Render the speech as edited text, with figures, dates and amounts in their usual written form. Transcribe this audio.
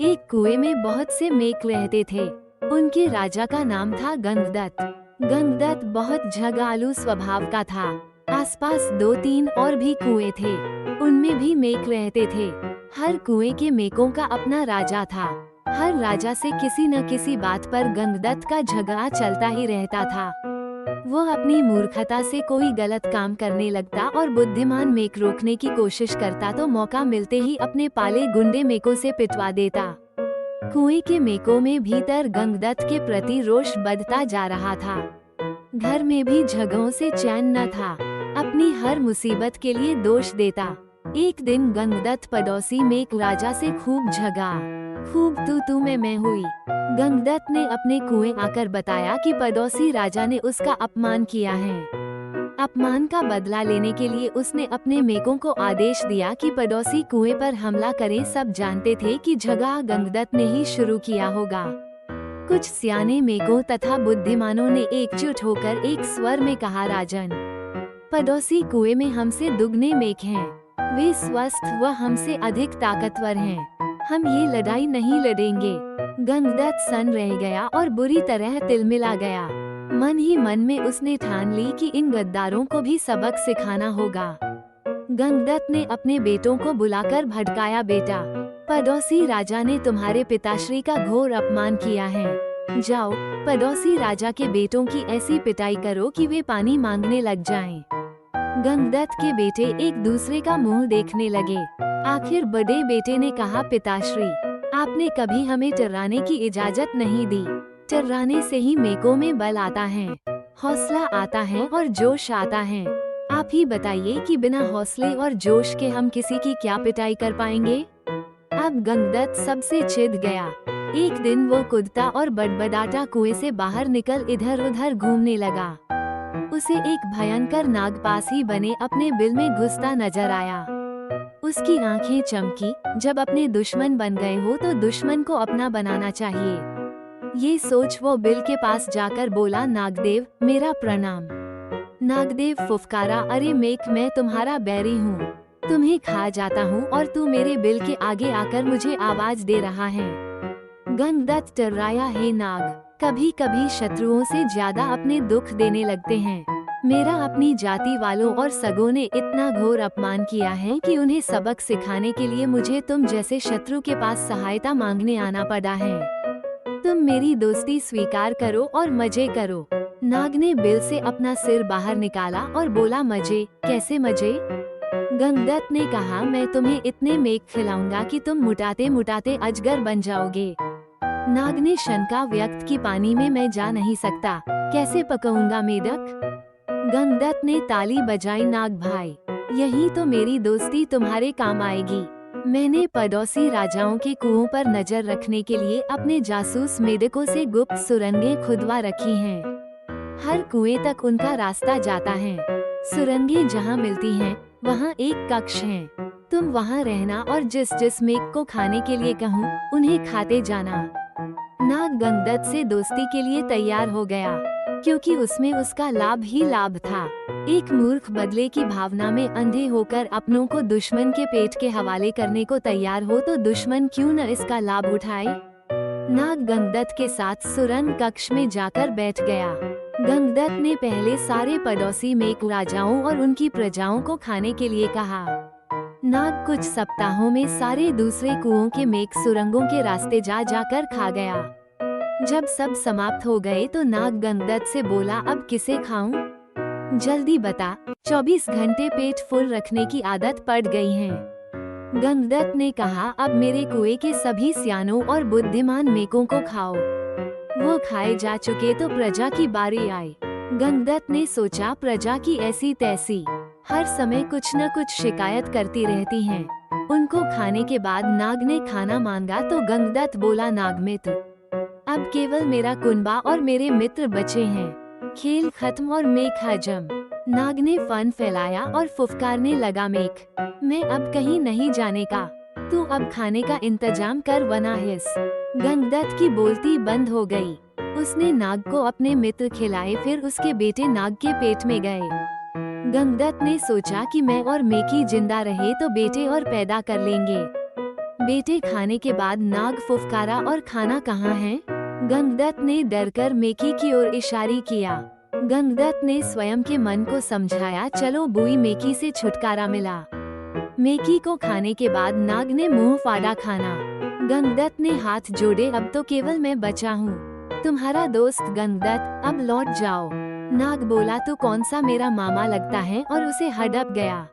एक कुएं में बहुत से मेक रहते थे। उनके राजा का नाम था गंगदत्त। गंगदत्त बहुत झगड़ालू स्वभाव का था। आसपास 2-3 और भी कुएं थे, उनमें भी मेक रहते थे। हर कुएं के मेकों का अपना राजा था। हर राजा से किसी न किसी बात पर गंगदत्त का झगड़ा चलता ही रहता था। वो अपनी मूर्खता से कोई गलत काम करने लगता और बुद्धिमान मेक रोकने की कोशिश करता तो मौका मिलते ही अपने पाले गुंडे मेकों से पिटवा देता। कुएं के मेकों में भीतर गंगदत्त के प्रति रोष बढ़ता जा रहा था। घर में भी झगड़ों से चैन न था। अपनी हर मुसीबत के लिए दोष देता। एक दिन गंगदत्त पड़ोसी मेक राजा से खूब झगड़ा। खूब तू मैं हुई। गंगदत्त ने अपने कुएं आकर बताया कि पड़ोसी राजा ने उसका अपमान किया है। अपमान का बदला लेने के लिए उसने अपने मेकों को आदेश दिया कि पड़ोसी कुएं पर हमला करें। सब जानते थे कि झगड़ा गंगदत्त ने ही शुरू किया होगा। कुछ सियाने मेकों तथा बुद्धिमानों ने एकजुट होकर एक स्वर में कहा, राजन, पड़ोसी कुएं में हमसे दुगने मेक हैं। वे स्वस्थ व हमसे अधिक ताकतवर हैं। हम ये लड़ाई नहीं लड़ेंगे। गंगदत्त सन रह गया और बुरी तरह तिलमिला गया। मन ही मन में उसने ठान ली कि इन गद्दारों को भी सबक सिखाना होगा। गंगदत्त ने अपने बेटों को बुलाकर भड़काया, बेटा, पड़ोसी राजा ने तुम्हारे पिताश्री का घोर अपमान किया है। जाओ, पड़ोसी राजा के बेटों की ऐसी पिटाई करो कि वे पानी मांगने लग जाएं। गंगदत्त के बेटे एक दूसरे का मुंह देखने लगे। आखिर बड़े बेटे ने कहा, पिताश्री, आपने कभी हमें टर्राने की इजाजत नहीं दी। टर्राने से ही मेकों में बल आता है, हौसला आता है और जोश आता है। आप ही बताइए कि बिना हौसले और जोश के हम किसी की क्या पिटाई कर पाएंगे। अब गंगदत्त सबसे चिढ़ गया। एक दिन वो कूदता और बड़बड़ाता कुएं से बाहर निकल इधर उधर घूमने लगा। उसे एक भयंकर नाग पास ही बने अपने बिल में घुसता नजर आया। उसकी आंखें चमकी। जब अपने दुश्मन बन गए हो तो दुश्मन को अपना बनाना चाहिए। ये सोच वो बिल के पास जाकर बोला, नागदेव, मेरा प्रणाम। नागदेव फुफकारा, अरे मेक, मैं तुम्हारा बैरी हूँ। तुम्हें खा जाता हूँ और तू मेरे बिल के आगे आकर मुझे आवाज दे रहा है। गंगदत्त टर्राया, हे नाग, कभी कभी शत्रुओं से ज्यादा अपने दुख देने लगते हैं। मेरा अपनी जाति वालों और सगों ने इतना घोर अपमान किया है कि उन्हें सबक सिखाने के लिए मुझे तुम जैसे शत्रु के पास सहायता मांगने आना पड़ा है। तुम मेरी दोस्ती स्वीकार करो और मजे करो। नाग ने बिल से अपना सिर बाहर निकाला और बोला, मजे? कैसे मजे? गंगदत्त ने कहा, मैं तुम्हें इतने मेक खिलाऊंगा कि तुम मुटाते मुटाते अजगर बन जाओगे। नाग ने शंका व्यक्त की, पानी में मैं जा नहीं सकता, कैसे पकाऊंगा मेढक? गंगदत्त ने ताली बजाई, नाग भाई, यही तो मेरी दोस्ती तुम्हारे काम आएगी। मैंने पड़ोसी राजाओं के कुओं पर नजर रखने के लिए अपने जासूस मेढकों से गुप्त सुरंगें खुदवा रखी हैं। हर कुएं तक उनका रास्ता जाता है। सुरंगें जहां मिलती हैं, वहां एक कक्ष है। तुम वहां रहना और जिस जिस मेघ को खाने के लिए कहूँ उन्हें खाते जाना। नाग गंगदत्त से दोस्ती के लिए तैयार हो गया, क्योंकि उसमें उसका लाभ ही लाभ था। एक मूर्ख बदले की भावना में अंधे होकर अपनों को दुश्मन के पेट के हवाले करने को तैयार हो तो दुश्मन क्यों न इसका लाभ उठाए। नाग गंगदत्त के साथ सुरंग कक्ष में जाकर बैठ गया। गंगदत्त ने पहले सारे पड़ोसी मेक राजाओं और उनकी प्रजाओं को खाने के लिए कहा। नाग कुछ सप्ताहों में सारे दूसरे कुओं के मेक सुरंगों के रास्ते जा जाकर खा गया। जब सब समाप्त हो गए तो नाग गंगदत्त से बोला, अब किसे खाऊं? जल्दी बता, 24 घंटे पेट फुल रखने की आदत पड़ गई है। गंगदत्त ने कहा, अब मेरे कुएं के सभी सियानों और बुद्धिमान मेकों को खाओ। वो खाए जा चुके तो प्रजा की बारी आई। गंगदत्त ने सोचा, प्रजा की ऐसी तैसी हर समय कुछ न कुछ शिकायत करती रहती हैं। उनको खाने के बाद नाग ने खाना मांगा तो गंगदत्त बोला, नागमित्र, अब केवल मेरा कुनबा और मेरे मित्र बचे हैं। खेल खत्म और मेक हजम। नाग ने फन फैलाया और फुफकारने लगा, मेक, मैं अब कहीं नहीं जाने का। तू अब खाने का इंतजाम कर वरना हिस। गंगदत्त की बोलती बंद हो गई। उसने नाग को अपने मित्र खिलाए, फिर उसके बेटे नाग के पेट में गए। गंगदत्त ने सोचा कि मैं और मेकी जिंदा रहे तो बेटे और पैदा कर लेंगे। बेटे खाने के बाद नाग फुफकारा और खाना कहाँ है? गंगदत्त ने डरकर मेकी की ओर इशारा किया। गंगदत्त ने स्वयं के मन को समझाया, चलो बुई मेकी से छुटकारा मिला। मेकी को खाने के बाद नाग ने मुंह फाड़ा खाना। गंगदत्त ने हाथ जोड़े, अब तो केवल मैं बचा हूँ। तुम्हारा दोस्त गंगदत्त, अब लौट जाओ। नाग बोला, तो कौन सा मेरा मामा लगता है, और उसे हड़प गया।